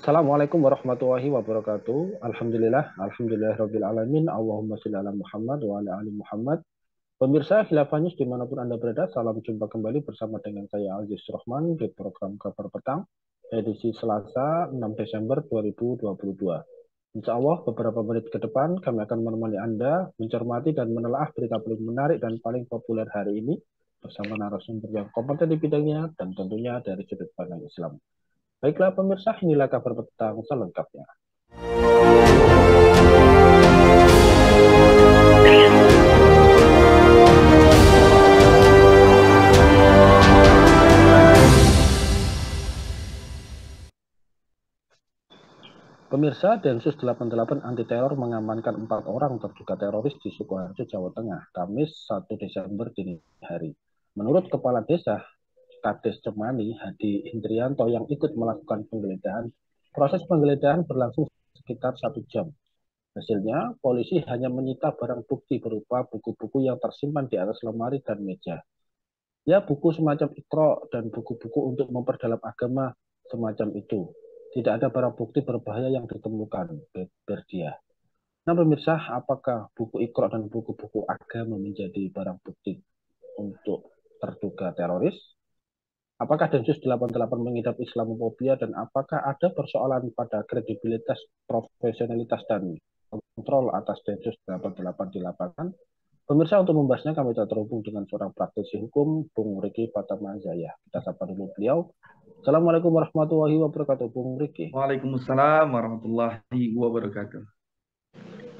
Assalamualaikum warahmatullahi wabarakatuh. Alhamdulillah, alamin. Allahumma sholli ala Muhammad wa ala ali Muhammad. Pemirsa Khilafah News dimanapun Anda berada, salam jumpa kembali bersama dengan saya Aziz Rahman di program Kabar Petang, edisi Selasa 6 Desember 2022. Insya Allah beberapa menit ke depan kami akan menemani Anda mencermati dan menelaah berita paling menarik dan paling populer hari ini bersama narasumber yang kompeten di bidangnya dan tentunya dari sudut pandang Islam. Baiklah pemirsa, inilah kabar petang selengkapnya. Pemirsa, Densus 88 anti teror mengamankan 4 orang terduga teroris di Sukoharjo, Jawa Tengah, Kamis 1 Desember dini hari. Menurut Kepala Desa Kades Cemani, Hadi Indrianto yang ikut melakukan penggeledahan, proses penggeledahan berlangsung sekitar 1 jam. Hasilnya, polisi hanya menyita barang bukti berupa buku-buku yang tersimpan di atas lemari dan meja. Ya, buku semacam Iqra dan buku-buku untuk memperdalam agama semacam itu. Tidak ada barang bukti berbahaya yang ditemukan, berdia. Nah, pemirsa, apakah buku Iqra dan buku-buku agama menjadi barang bukti untuk terduga teroris? Apakah Densus 88 mengidap Islamofobia dan apakah ada persoalan pada kredibilitas, profesionalitas, dan kontrol atas Densus 88 di lapangan? Pemirsa, untuk membahasnya kami telah terhubung dengan seorang praktisi hukum, Bung Riki Fatama Zaya. Kita sapa dulu beliau. Assalamualaikum warahmatullahi wabarakatuh, Bung Riki. Waalaikumsalam warahmatullahi wabarakatuh.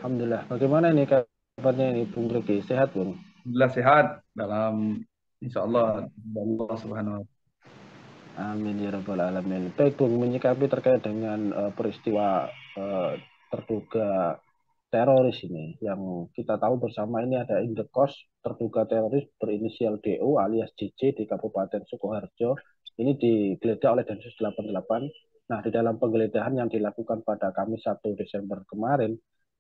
Alhamdulillah. Bagaimana ini kabarnya ini, Bung Riki? Sehat, Bung? Alhamdulillah sehat dalam insya Allah Allah Subhanahu wa Ta'ala. Amin ya rabbal alamin. Baik, Bung, menyikapi terkait dengan peristiwa terduga teroris ini yang kita tahu bersama ini ada indekos terduga teroris berinisial DO alias JJ di Kabupaten Sukoharjo. Ini digeledah oleh Densus 88. Nah, di dalam penggeledahan yang dilakukan pada Kamis 1 Desember kemarin,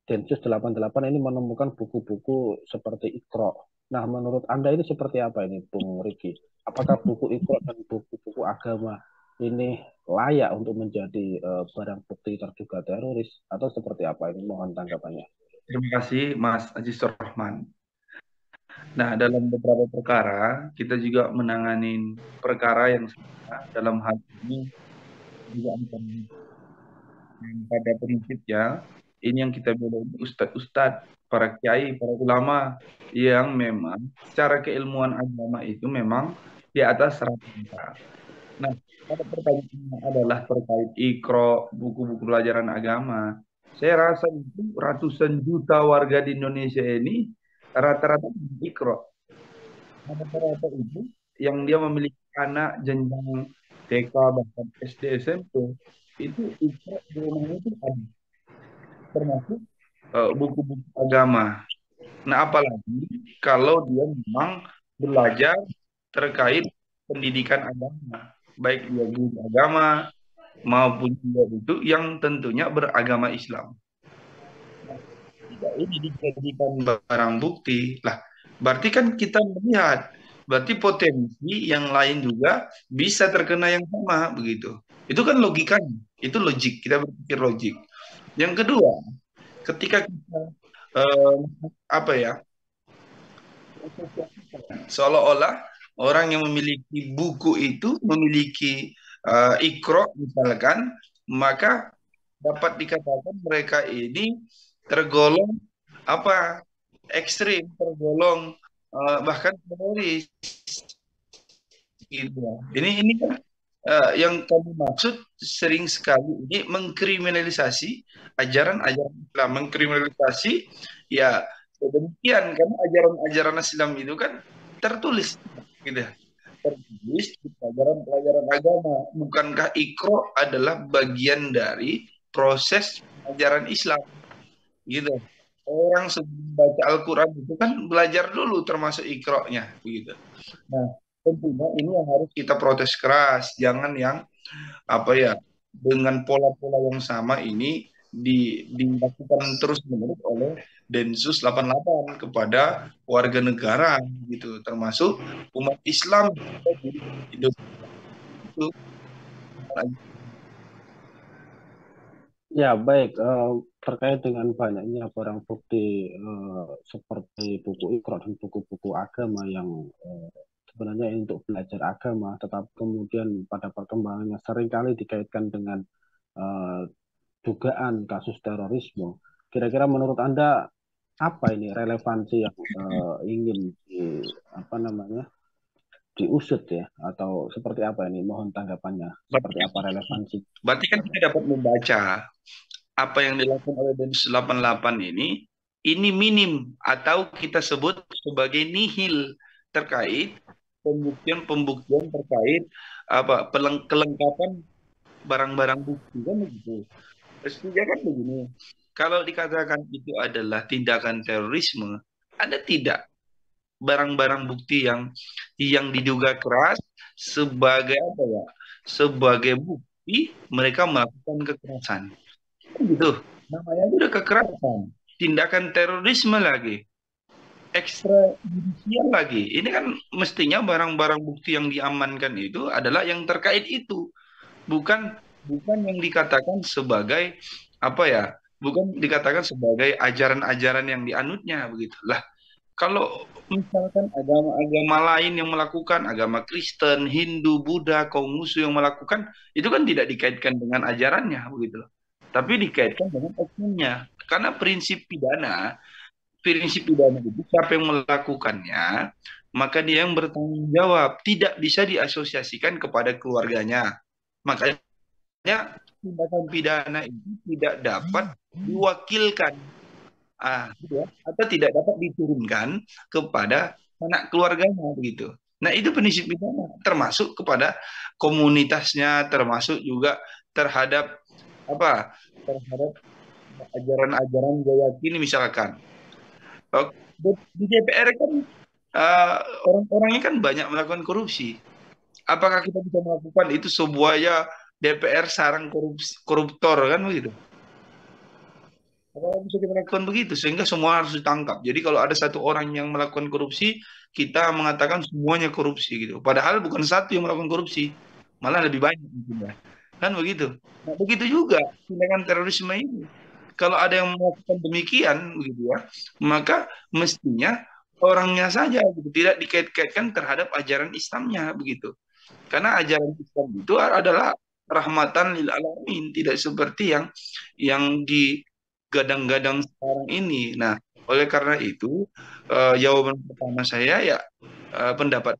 Densus 88 ini menemukan buku-buku seperti Iqra. Nah, menurut Anda ini seperti apa ini, Bung Riki? Apakah buku Iqra dan buku-buku agama ini layak untuk menjadi barang bukti terduga teroris atau seperti apa ini? Mohon tanggapannya. Terima kasih Mas Aziz Rahman. Nah, dalam beberapa perkara kita juga menangani perkara yang sama. Dalam hal ini juga akan pada prinsipnya ini yang kita bilang ustadz-ustadz, para kiai, para ulama yang memang secara keilmuan agama itu memang di atas rata-rata. Nah, pada pertanyaannya adalah terkait Iqra, buku-buku pelajaran agama. Saya rasa itu ratusan juta warga di Indonesia ini rata-rata Iqra. Rata-rata itu yang dia memiliki anak jenjang TK bahkan SD SMP itu Iqra di rumahnya itu ada termasuk buku-buku agama. Nah, apalagi kalau dia memang belajar terkait pendidikan agama, baik dia guru agama maupun dia itu yang tentunya beragama Islam. Nah, jika ini dijadikan barang bukti, lah berarti kan kita melihat, berarti potensi yang lain juga bisa terkena yang sama begitu. Itu kan logikanya, itu logik, kita berpikir logik. Yang kedua, ketika kita eh, apa ya, seolah-olah orang yang memiliki buku itu memiliki Iqra misalkan, maka dapat dikatakan mereka ini tergolong apa ekstrim, tergolong bahkan teroris gitu ya. Ini kan yang kami maksud sering sekali ini mengkriminalisasi ajaran-ajaran Islam, mengkriminalisasi ya demikian karena ajaran-ajaran Islam itu kan tertulis gitu, tertulis di pelajaran-pelajaran agama. Bukankah Iqra adalah bagian dari proses ajaran Islam gitu. Orang sebelum baca Al-Quran itu kan belajar dulu termasuk Iqra-nya begitu. Nah, tentunya ini yang harus kita protes keras, jangan yang apa ya dengan pola-pola yang sama ini dilakukan terus-menerus oleh Densus 88 kepada warga negara gitu, termasuk umat Islam di Indonesia itu. Ya, baik. Terkait dengan banyaknya barang bukti seperti buku Iqra dan buku-buku agama yang sebenarnya untuk belajar agama, tetapi kemudian pada perkembangannya seringkali dikaitkan dengan eh, dugaan kasus terorisme. Kira-kira menurut Anda apa ini relevansi yang ingin apa namanya diusut ya, atau seperti apa ini? Mohon tanggapannya. Berarti Seperti kan, apa relevansi? berarti kan kita dapat membaca apa yang dilakukan oleh Densus 88 ini minim atau kita sebut sebagai nihil terkait pembuktian-pembuktian terkait apa kelengkapan barang-barang bukti kan begitu. Mestinya kan begini, kalau dikatakan itu adalah tindakan terorisme, ada tidak barang-barang bukti yang diduga keras sebagai apa ya? Sebagai bukti mereka melakukan kekerasan. Kan gitu. Namanya itu udah kekerasan. Tindakan terorisme lagi. Ekstrajudisial lagi. Ini kan mestinya barang-barang bukti yang diamankan itu adalah yang terkait itu. Bukan bukan yang dikatakan sebagai apa ya? Bukan dikatakan sebagai ajaran-ajaran yang dianutnya begitu. Lah, kalau misalkan agama-agama lain yang melakukan, agama Kristen, Hindu, Buddha, Konghucu yang melakukan, itu kan tidak dikaitkan dengan ajarannya, begitu loh. Tapi dikaitkan dengan oknumnya. Karena prinsip pidana itu siapa yang melakukannya, maka dia yang bertanggung jawab. Tidak bisa diasosiasikan kepada keluarganya. Makanya tindakan pidana itu tidak dapat diwakilkan gitu ya, atau tidak dapat diturunkan kepada anak keluarganya begitu. Nah, itu prinsip pidana termasuk kepada komunitasnya, termasuk juga terhadap apa? Terhadap ajaran-ajaran gaya kini misalkan. Eh, di DPR kan orang-orangnya kan banyak melakukan korupsi. Apakah kita bisa melakukan itu sebuah ya DPR sarang koruptor kan begitu? Kalau bisa kita lakukan begitu, sehingga semua harus ditangkap. Jadi kalau ada satu orang yang melakukan korupsi, kita mengatakan semuanya korupsi gitu. Padahal bukan satu yang melakukan korupsi, malah lebih banyak mungkin ya. Kan begitu. Nah, begitu juga tindakan terorisme ini. Kalau ada yang melakukan demikian begitu ya, maka mestinya orangnya saja gitu, tidak dikait-kaitkan terhadap ajaran Islamnya begitu. Karena ajaran Islam itu adalah rahmatan lil alamin, tidak seperti yang digadang-gadang sekarang ini. Nah, oleh karena itu jawaban pertama saya ya pendapat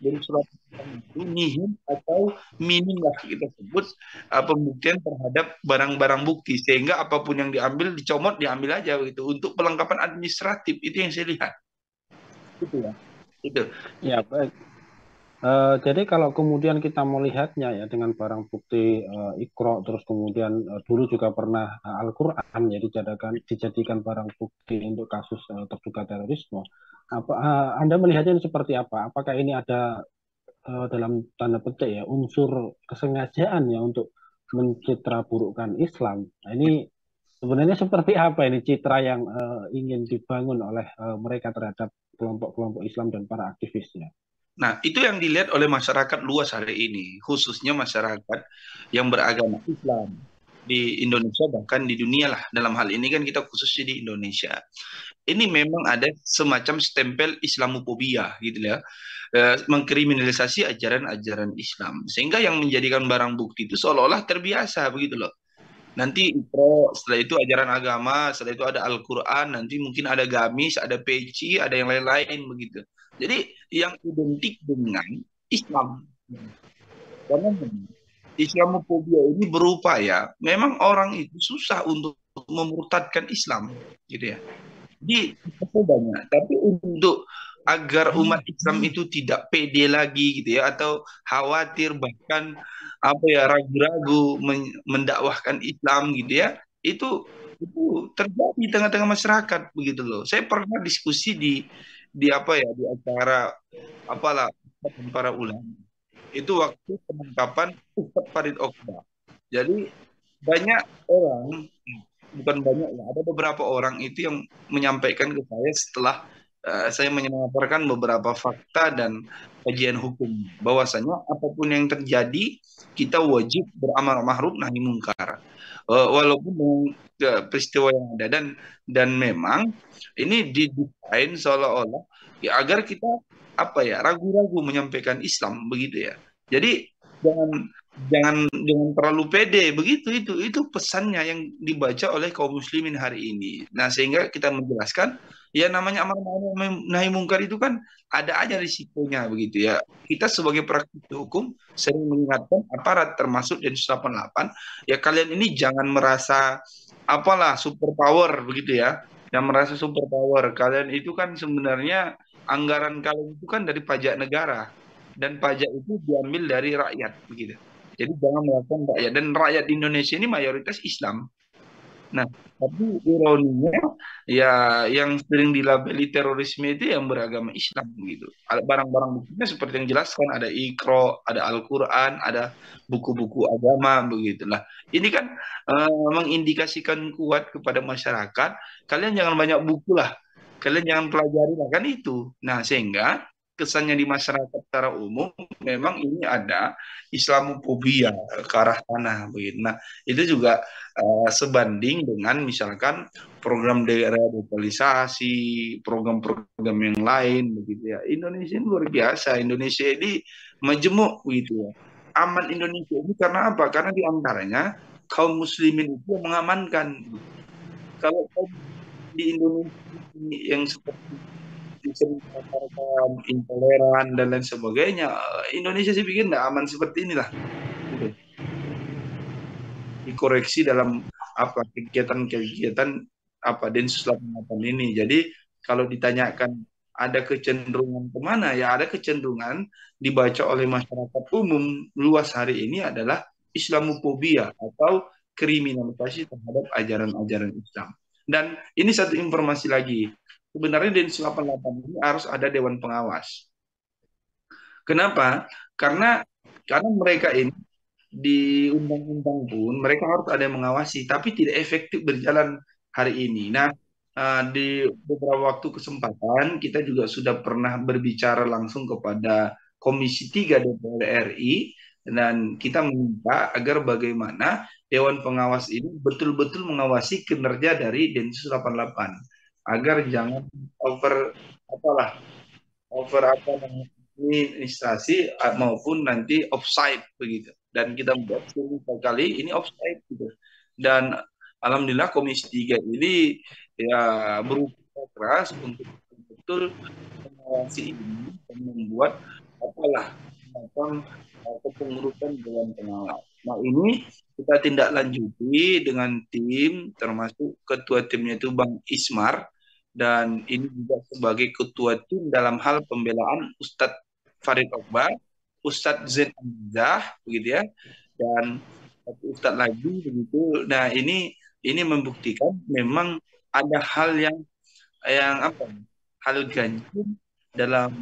dari surat itu nihil atau minim lah kita sebut pembuktian terhadap barang-barang bukti sehingga apapun yang diambil dicomot diambil aja gitu untuk pelengkapan administratif itu yang saya lihat itu ya itu. Ya, baik. Jadi kalau kemudian kita melihatnya ya dengan barang bukti Iqra, terus kemudian dulu juga pernah Al-Quran ya dijadikan barang bukti untuk kasus terduga terorisme. Anda melihatnya ini seperti apa? Apakah ini ada dalam tanda petik ya unsur kesengajaan ya untuk mencitraburukkan Islam? Nah, ini sebenarnya seperti apa ini citra yang ingin dibangun oleh mereka terhadap kelompok-kelompok Islam dan para aktivisnya? Nah, itu yang dilihat oleh masyarakat luas hari ini, khususnya masyarakat yang beragama Islam di Indonesia bahkan di dunia lah. Dalam hal ini kan kita khususnya di Indonesia. Ini memang ada semacam stempel Islamophobia gitu ya. Mengkriminalisasi ajaran-ajaran Islam sehingga yang menjadikan barang bukti itu seolah-olah terbiasa begitu loh. Nanti Iqra, setelah itu ajaran agama, setelah itu ada Al-Quran, nanti mungkin ada gamis, ada peci, ada yang lain-lain begitu. Jadi yang identik dengan Islam. Karena Islamophobia ini berupaya, memang orang itu susah untuk memurtadkan Islam, gitu ya. Jadi itu banyak, tapi untuk agar umat Islam itu tidak pede lagi gitu ya atau khawatir bahkan apa ya ragu-ragu mendakwahkan Islam gitu ya itu terjadi di tengah-tengah masyarakat begitu loh. Saya pernah diskusi di apa ya di acara apalah para ulama itu waktu penangkapan Ustadz Farid Okbah. Jadi banyak orang bukan banyak ya, ada beberapa orang itu yang menyampaikan ke saya setelah saya menyampaikan beberapa fakta dan kajian hukum bahwasanya apapun yang terjadi kita wajib beramal ma'ruf nahi mungkar. Walaupun dengan peristiwa yang ada dan memang ini didesain seolah-olah ya agar kita apa ya ragu-ragu menyampaikan Islam begitu ya. Jadi jangan jangan terlalu pede begitu itu pesannya yang dibaca oleh kaum muslimin hari ini. Nah, sehingga kita menjelaskan ya namanya amar ma'ruf nahi mungkar itu kan ada aja risikonya begitu ya. Kita sebagai praktisi hukum sering mengingatkan aparat termasuk Densus 88 ya kalian ini jangan merasa apalah super power begitu ya. Yang merasa super power kalian itu kan sebenarnya anggaran kalian itu kan dari pajak negara dan pajak itu diambil dari rakyat begitu. Jadi jangan melakukan rakyat dan rakyat di Indonesia ini mayoritas Islam. Nah, tapi ironinya ya yang sering dilabeli terorisme itu yang beragama Islam gitu. Ada barang-barang buktinya seperti yang jelaskan ada Iqra, ada Al-Qur'an, ada buku-buku agama begitu. Nah, ini kan mengindikasikan kuat kepada masyarakat, kalian jangan banyak buku lah. Kalian jangan pelajari lah kan itu. Nah, sehingga kesannya di masyarakat secara umum memang ini ada Islamofobia ke arah sana begitu. Nah, itu juga sebanding dengan misalkan program deradikalisasi, program-program yang lain begitu ya. Indonesia ini luar biasa. Indonesia ini majemuk begitu ya. Aman Indonesia ini karena apa? Karena diantaranya kaum muslimin itu mengamankan. Kalau di Indonesia yang seperti dikatakan intoleran dan lain sebagainya, Indonesia sih bikin nggak aman seperti inilah. Dikoreksi dalam apa kegiatan-kegiatan apa Densus 88 ini. Jadi kalau ditanyakan ada kecenderungan kemana ya ada kecenderungan dibaca oleh masyarakat umum luas hari ini adalah Islamofobia atau kriminalisasi terhadap ajaran-ajaran Islam. Dan ini satu informasi lagi. Sebenarnya Densus 88 ini harus ada dewan pengawas. Kenapa? Karena mereka ini di undang-undang pun mereka harus ada yang mengawasi, tapi tidak efektif berjalan hari ini. Nah, di beberapa waktu kesempatan kita juga sudah pernah berbicara langsung kepada Komisi 3 DPR RI dan kita meminta agar bagaimana Dewan Pengawas ini betul-betul mengawasi kinerja dari Densus 88 agar jangan over apa namanya administrasi maupun nanti offside begitu. Dan kita membuat kali ini offside gitu. Dan alhamdulillah Komisi 3 ini ya berupaya keras untuk betul mengawasi ini dan membuat macam kepengurusan Dewan Pengawas. Nah ini kita tindak lanjuti dengan tim termasuk ketua timnya itu Bang Ismar dan ini juga sebagai ketua tim dalam hal pembelaan Ustadz Farid Okbar, Ustadz Zain Amizah, begitu ya, dan satu Ustadz lagi begitu. Nah ini membuktikan memang ada hal yang hal ganjil dalam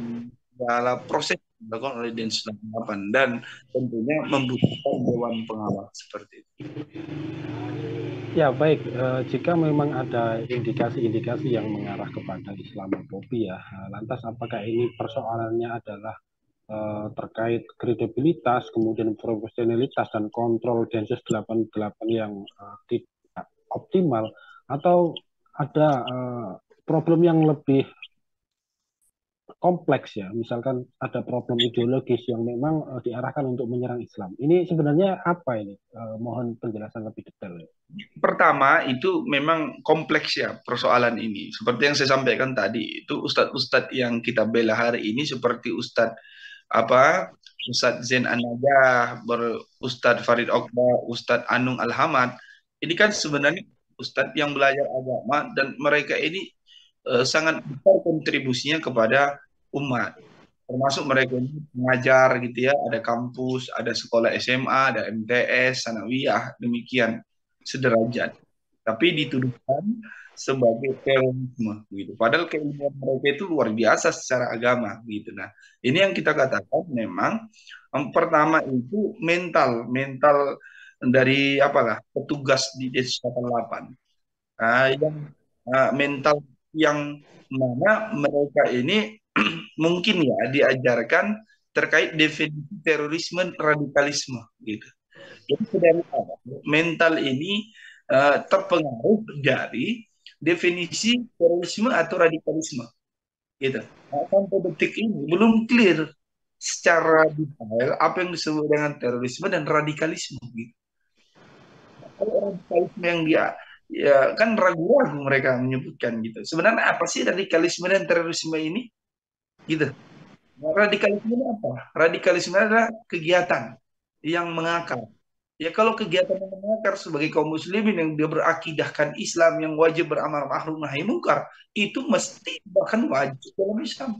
proses dilakukan oleh Densus 88 dan tentunya membutuhkan dewan pengawas seperti itu. Ya baik, jika memang ada indikasi-indikasi yang mengarah kepada Islamofobia, lantas apakah ini persoalannya adalah terkait kredibilitas, kemudian profesionalitas dan kontrol Densus 88 yang tidak optimal, atau ada problem yang lebih kompleks ya, misalkan ada problem ideologis yang memang diarahkan untuk menyerang Islam. Ini sebenarnya apa ini? Mohon penjelasan lebih detail. Pertama itu memang kompleks ya persoalan ini. Seperti yang saya sampaikan tadi, itu ustadz-ustadz yang kita bela hari ini seperti Ustadz Zain An-Najah, Ustadz Farid Okbar, Ustadz Anung Al-Hamad. Ini kan sebenarnya ustadz yang belajar agama dan mereka ini sangat besar kontribusinya kepada umat. Termasuk mereka ini mengajar gitu ya, ada kampus, ada sekolah SMA, ada MTS, Sanawiyah, demikian sederajat. Tapi dituduhkan sebagai terorisme gitu. Padahal keilmuan mereka itu luar biasa secara agama gitu. Nah, ini yang kita katakan memang yang pertama itu mental dari petugas di Densus 88. Yang mental yang mana mereka ini mungkin ya diajarkan terkait definisi terorisme radikalisme gitu. Jadi dari awal mental ini terpengaruh dari definisi terorisme atau radikalisme gitu. Nah, sampai detik ini belum clear secara detail apa yang disebut dengan terorisme dan radikalisme gitu. Kalau radikalisme yang dia ya kan ragu-ragu mereka menyebutkan gitu. Sebenarnya apa sih radikalisme dan terorisme ini? Gitu. Nah, radikalisme ini apa? Radikalisme adalah kegiatan yang mengakar. Ya kalau kegiatan yang mengakar sebagai kaum muslimin yang dia berakidahkan Islam yang wajib beramar ma'ruf nahi munkar, itu mesti bahkan wajib dalam Islam.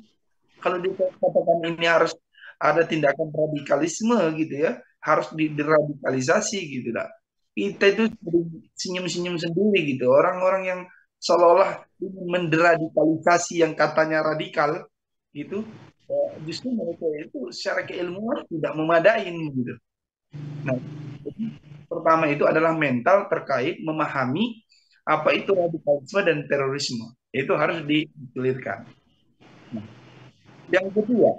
Kalau dikatakan ini harus ada tindakan radikalisme gitu ya, harus diradikalisasi gitu lah. Kita itu senyum-senyum sendiri gitu. Orang-orang yang seolah-olah ingin menderadikalisasi yang katanya radikal gitu, justru mereka itu secara keilmuan tidak memadai gitu. Nah, jadi pertama itu adalah mental terkait memahami apa itu radikalisme dan terorisme. Itu harus dikelirkan. Nah, yang kedua,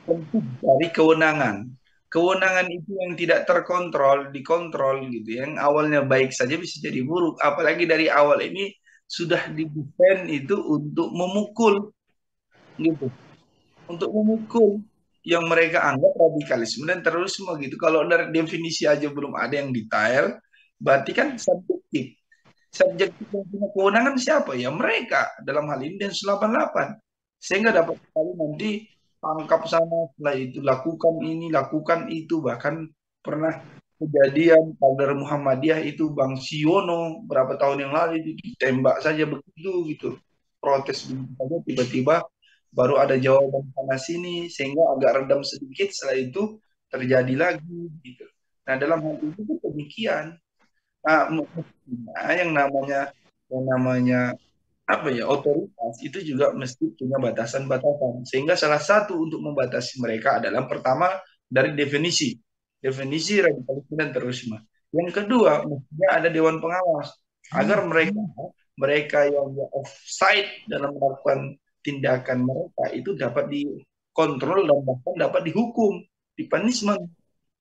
tentu dari kewenangan. Kewenangan itu yang tidak terkontrol, dikontrol gitu. Yang awalnya baik saja bisa jadi buruk. Apalagi dari awal ini sudah didesain itu untuk memukul gitu. Untuk memukul yang mereka anggap radikalisme dan terorisme gitu. Kalau dari definisi aja belum ada yang detail, berarti kan subjektif. Subjektif yang punya kewenangan siapa? Ya mereka dalam hal ini Densus 88. Sehingga dapat sekali nanti tangkap sana, setelah itu lakukan ini, lakukan itu. Bahkan pernah kejadian pada Muhammadiyah itu Bang Siono berapa tahun yang lalu itu ditembak saja begitu gitu. Protes begitu saja tiba-tiba baru ada jawaban sana sini sehingga agak redam sedikit setelah itu terjadi lagi gitu. Nah dalam hal itu pun demikian. Nah, yang namanya apa ya otoritas itu juga mesti punya batasan-batasan sehingga salah satu untuk membatasi mereka adalah pertama dari definisi radikalisme dan terorisme. Yang kedua mestinya ada dewan pengawas agar mereka mereka yang offside dalam melakukan tindakan mereka itu dapat dikontrol dan bahkan dapat dihukum, dipunishment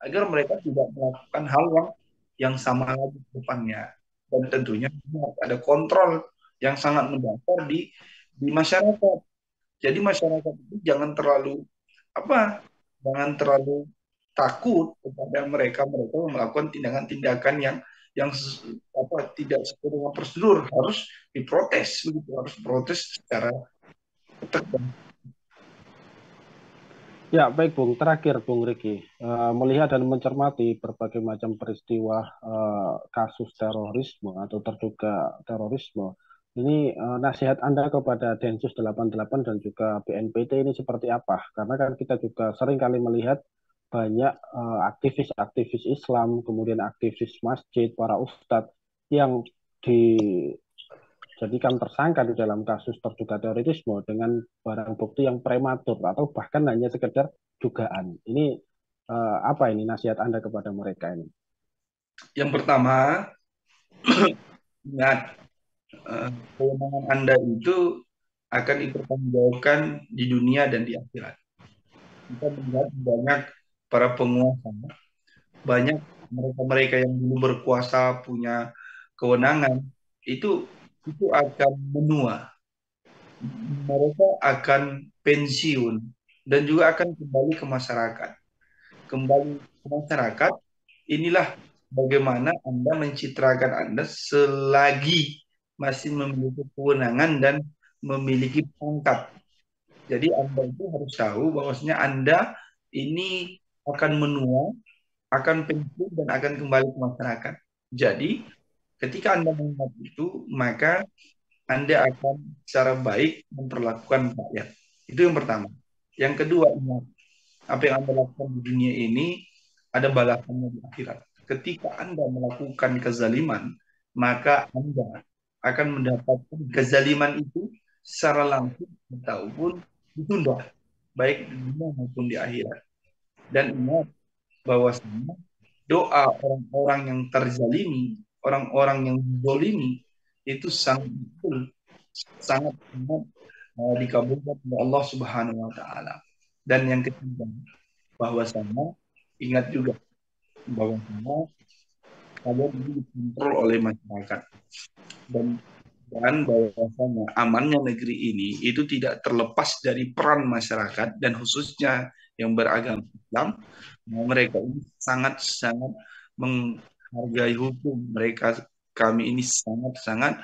agar mereka tidak melakukan hal yang sama lagi ke depannya. Dan tentunya ada kontrol yang sangat mendasar di masyarakat. Jadi masyarakat itu jangan terlalu apa? Jangan terlalu takut kepada mereka yang melakukan tindakan-tindakan yang apa tidak sesuai dengan prosedur harus diprotes begitu harus protes secara tegas. Ya, baik Bung. Terakhir, Bung Riki, melihat dan mencermati berbagai macam peristiwa kasus terorisme atau terduga terorisme, ini nasihat Anda kepada Densus 88 dan juga BNPT ini seperti apa? Karena kan kita juga sering kali melihat banyak aktivis-aktivis Islam, kemudian aktivis masjid, para ustadz yang di jadikan tersangka di dalam kasus terduga terorisme dengan barang bukti yang prematur atau bahkan hanya sekedar dugaan. Ini apa ini nasihat Anda kepada mereka ini? Yang pertama, ingat kewenangan Anda itu akan dipertanggungjawabkan di dunia dan di akhirat. Kita melihat banyak para penguasa, banyak mereka-mereka yang dulu berkuasa punya kewenangan itu akan menua, mereka akan pensiun dan juga akan kembali ke masyarakat. Kembali ke masyarakat, inilah bagaimana Anda mencitrakan Anda selagi masih memiliki kewenangan dan memiliki pangkat. Jadi Anda itu harus tahu bahwasanya Anda ini akan menua, akan pensiun dan akan kembali ke masyarakat. Jadi ketika Anda mengingat itu, maka Anda akan secara baik memperlakukan rakyat. Itu yang pertama. Yang kedua, ingat apa yang Anda lakukan di dunia ini ada balasannya di akhirat. Ketika Anda melakukan kezaliman, maka Anda akan mendapatkan kezaliman itu secara langsung ataupun ditunda, baik di dunia maupun di akhirat. Dan ingat bahwasanya doa orang-orang yang terzalimi, orang-orang yang dizolimi, itu sangat betul sangat sangat dikabulkan oleh Allah Subhanahu wa taala. Dan yang ketiga, bahwasanya ingat juga bahwasanya kalian ini dikontrol oleh masyarakat, dan bahwasanya amannya negeri ini itu tidak terlepas dari peran masyarakat dan khususnya yang beragama Islam. Mereka ini sangat-sangat menghargai hukum. Kami ini sangat-sangat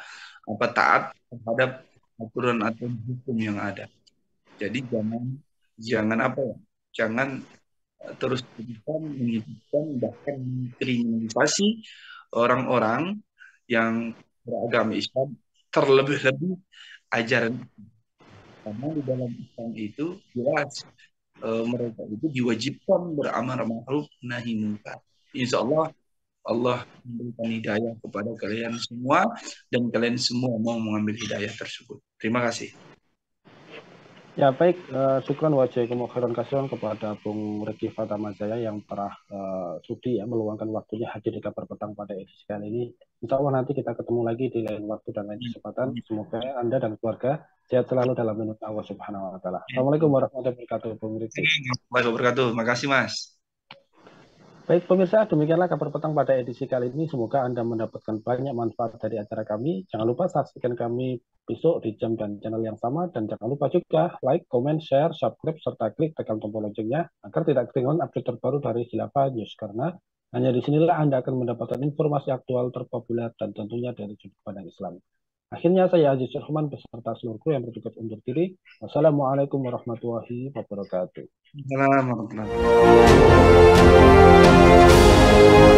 taat terhadap aturan hukum yang ada. Jadi jangan jangan terus-terusan menghidupkan bahkan mengkriminalisasi orang-orang yang beragama Islam, terlebih-lebih ajaran. Karena di dalam Islam itu jelas mereka itu diwajibkan beramar ma'ruf nahi munkar. Insya Allah Allah memberikan hidayah kepada kalian semua dan kalian semua mau mengambil hidayah tersebut. Terima kasih. Ya baik, syukran wa jazakumullahu khairan kasihan kepada Bung Reki Fatamajaya yang telah sudi ya meluangkan waktunya hadir di kabar petang pada edisi kali ini. Insya Allah nanti kita ketemu lagi di lain waktu dan lain kesempatan. Semoga Anda dan keluarga sehat selalu dalam lindungan Allah Subhanahu wa taala. Assalamualaikum warahmatullahi wabarakatuh, Bung Reki. Warahmatullahi wabarakatuh. Makasih, Mas. Baik pemirsa, demikianlah kabar petang pada edisi kali ini. Semoga Anda mendapatkan banyak manfaat dari acara kami. Jangan lupa saksikan kami besok di jam dan channel yang sama. Dan jangan lupa juga like, comment, share, subscribe, serta klik tekan tombol loncengnya agar tidak ketinggalan update terbaru dari Khilafah News. Karena hanya di sinilah Anda akan mendapatkan informasi aktual terpopuler dan tentunya dari sudut pandang Islam. Akhirnya saya Aziz Rahman beserta seluruh kru yang bertugas undur diri. Wassalamualaikum warahmatullahi wabarakatuh. Assalamualaikum warahmatullahi wabarakatuh.